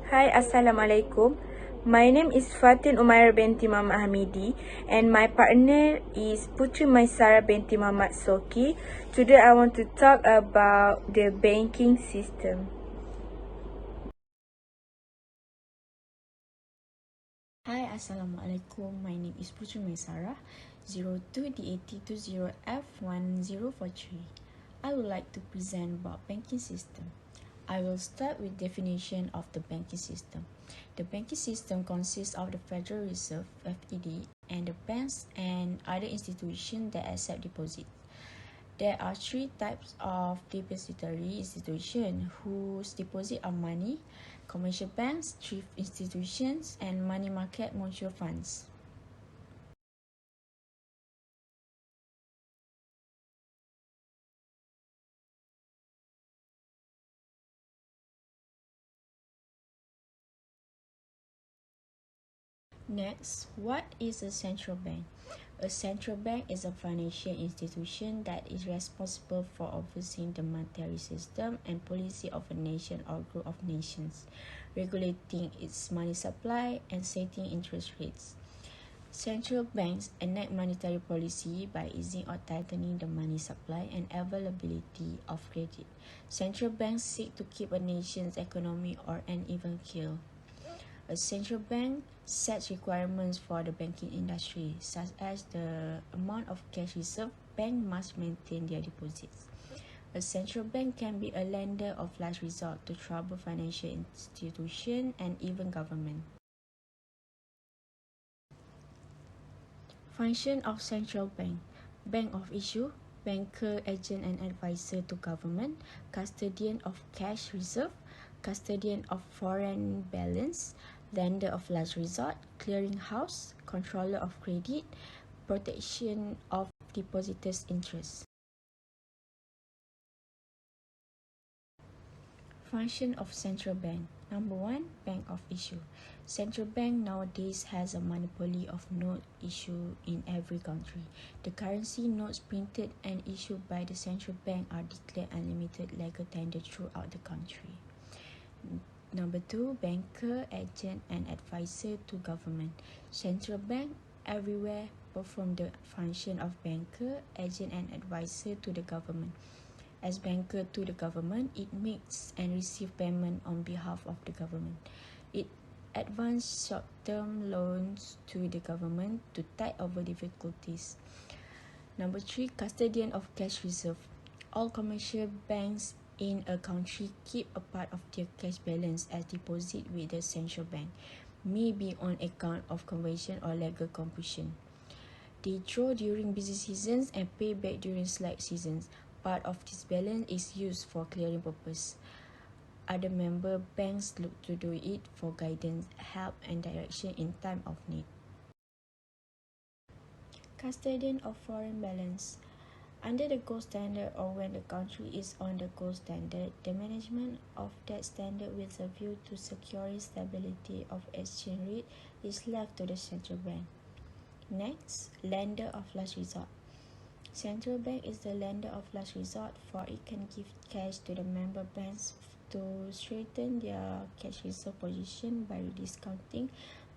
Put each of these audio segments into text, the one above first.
Hi, Assalamualaikum. My name is Fatin Umair binti Muhammad Hamidi and my partner is Putri Maisara binti Muhammad Soki. Today I want to talk about the banking system. Hi, Assalamualaikum. My name is Putri Maisara, 02D8020F1043. I would like to present about banking system. I will start with definition of the banking system. The banking system consists of the Federal Reserve (FED) and the banks and other institutions that accept deposits. There are three types of depository institutions whose deposit are money: commercial banks, thrift institutions, and money market mutual funds. Next, what is a central bank? A central bank is a financial institution that is responsible for overseeing the monetary system and policy of a nation or group of nations, regulating its money supply and setting interest rates. Central banks enact monetary policy by easing or tightening the money supply and availability of credit. Central banks seek to keep a nation's economy on an even keel. A central bank sets requirements for the banking industry, such as the amount of cash reserve banks must maintain their deposits. A central bank can be a lender of last resort to troubled financial institutions and even government. Function of central bank: bank of issue, banker, agent and advisor to government, custodian of cash reserve, custodian of foreign balance, lender of last resort, clearinghouse, controller of credit, protection of depositors' interests. Function of central bank. Number 1, bank of issue. Central bank nowadays has a monopoly of note issue in every country. The currency notes printed and issued by the central bank are declared unlimited legal tender throughout the country. Number 2, banker, agent and advisor to government. Central bank everywhere perform the function of banker, agent and advisor to the government. As banker to the government, it makes and receives payment on behalf of the government. It advances short-term loans to the government to tide over difficulties. Number 3, custodian of cash reserve. All commercial banks in a country keep a part of their cash balance as deposit with the central bank, may be on account of conversion or legal compulsion. They draw during busy seasons and pay back during slack seasons. Part of this balance is used for clearing purpose. Other member banks look to do it for guidance, help and direction in time of need. Custodian of foreign balance. Under the gold standard or when the country is on the gold standard, the management of that standard with a view to securing stability of exchange rate is left to the central bank. Next, lender of last resort. Central bank is the lender of last resort, for it can give cash to the member banks to strengthen their cash reserve position by discounting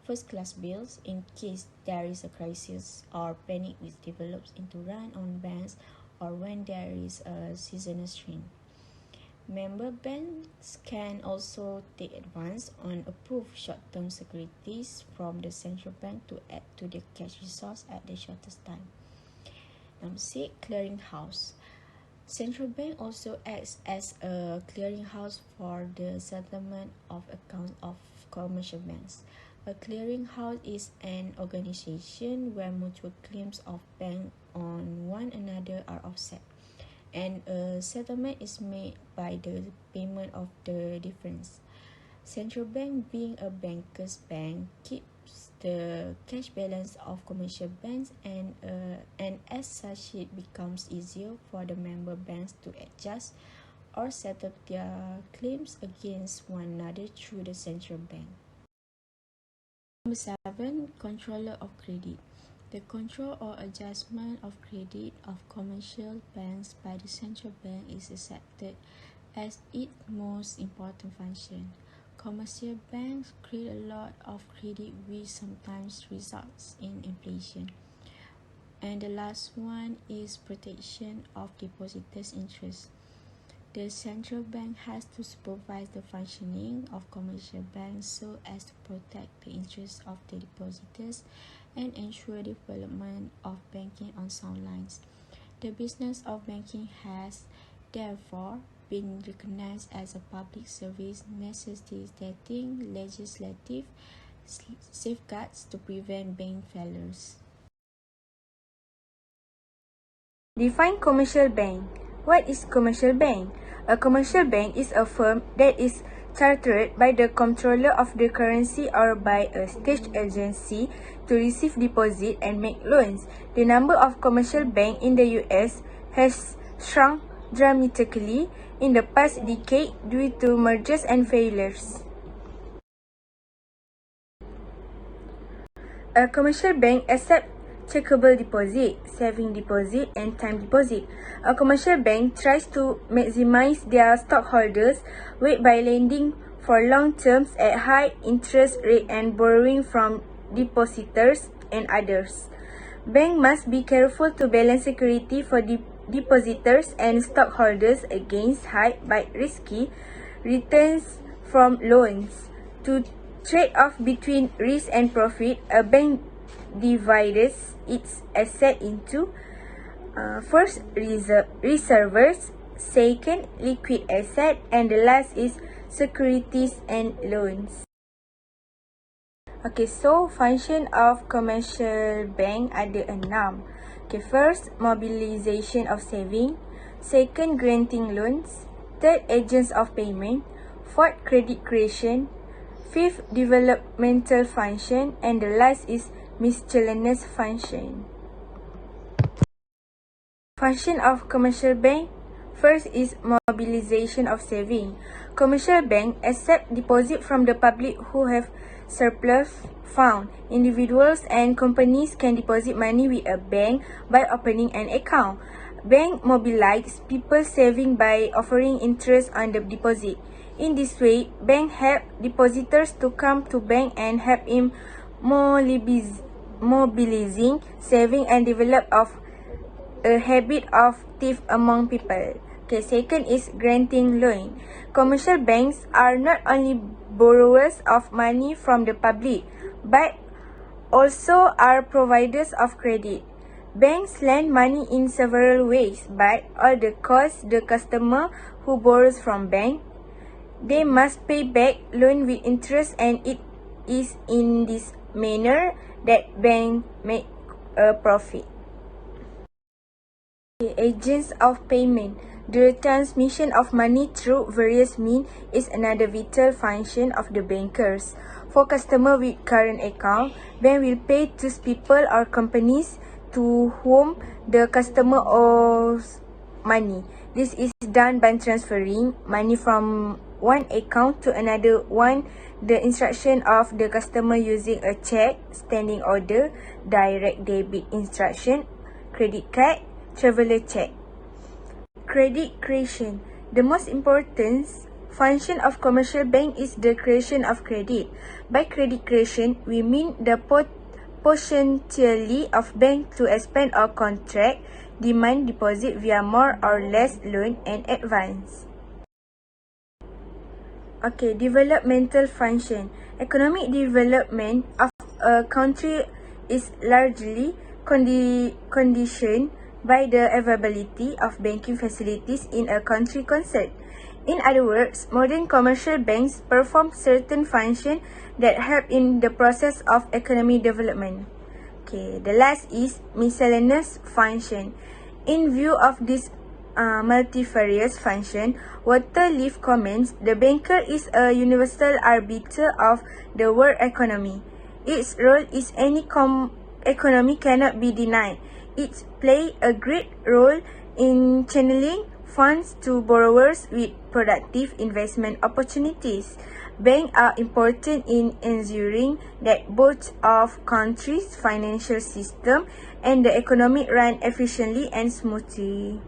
first-class bills in case there is a crisis or panic which develops into run on banks or when there is a seasonal strain. Member banks can also take advance on approved short-term securities from the central bank to add to the cash resource at the shortest time. Number 6, clearinghouse. Central bank also acts as a clearinghouse for the settlement of accounts of commercial banks. A clearinghouse is an organization where mutual claims of banks on one another are offset, and a settlement is made by the payment of the difference. Central bank, being a banker's bank, keeps the cash balance of commercial banks and as such it becomes easier for the member banks to adjust or settle their claims against one another through the central bank. Number 7, controller of credit. The control or adjustment of credit of commercial banks by the central bank is accepted as its most important function. Commercial banks create a lot of credit which sometimes results in inflation. And the last one is protection of depositors' interest. The central bank has to supervise the functioning of commercial banks so as to protect the interests of the depositors and ensure development of banking on sound lines. The business of banking has, therefore, been recognized as a public service necessitating legislative safeguards to prevent bank failures. Define commercial bank. What is commercial bank? A commercial bank is a firm that is chartered by the comptroller of the currency or by a state agency to receive deposit and make loans. The number of commercial banks in the US has shrunk dramatically in the past decade due to mergers and failures. A commercial bank accepts checkable deposit, saving deposit, and time deposit. A commercial bank tries to maximize their stockholders' wealth by lending for long terms at high interest rate and borrowing from depositors and others. Banks must be careful to balance security for depositors and stockholders against high but risky returns from loans. To trade off between risk and profit, a bank divides its asset into first reserves, second liquid asset, and the last is securities and loans. Okay, so function of commercial bank ada 6. Okay, first, mobilization of saving. Second, granting loans. Third, agents of payment. Fourth, credit creation. Fifth, developmental function. And the last is miscellaneous function. Function of commercial bank. First is mobilization of saving. Commercial bank accept deposit from the public who have surplus fund. Individuals and companies can deposit money with a bank by opening an account. Bank mobilize people saving by offering interest on the deposit. In this way, bank help depositors to come to bank and help in mobilizing saving and develop of a habit of thief among people. Okay, second is granting loan. Commercial banks are not only borrowers of money from the public, but also are providers of credit. Banks lend money in several ways, but all the costs the customer who borrows from bank, they must pay back loan with interest, and it is in this manner that bank make a profit. Agents of payment. The transmission of money through various means is another vital function of the bankers. For customers with current account, bank will pay to people or companies to whom the customer owes money. This is done by transferring money from one account to another one. The instruction of the customer using a check, standing order, direct debit instruction, credit card, traveller check. Credit creation. The most important function of commercial bank is the creation of credit. By credit creation, we mean the potentially of bank to expand or contract demand deposit via more or less loan and advance. Okay, developmental function. Economic development of a country is largely conditioned by the availability of banking facilities in a country concerned. In other words, modern commercial banks perform certain functions that help in the process of economic development. Okay, the last is miscellaneous function. In view of this multifarious function, Walter Leaf comments, the banker is a universal arbiter of the world economy. Its role in any economy cannot be denied. It plays a great role in channeling funds to borrowers with productive investment opportunities. Banks are important in ensuring that both of countries' financial system and the economy run efficiently and smoothly.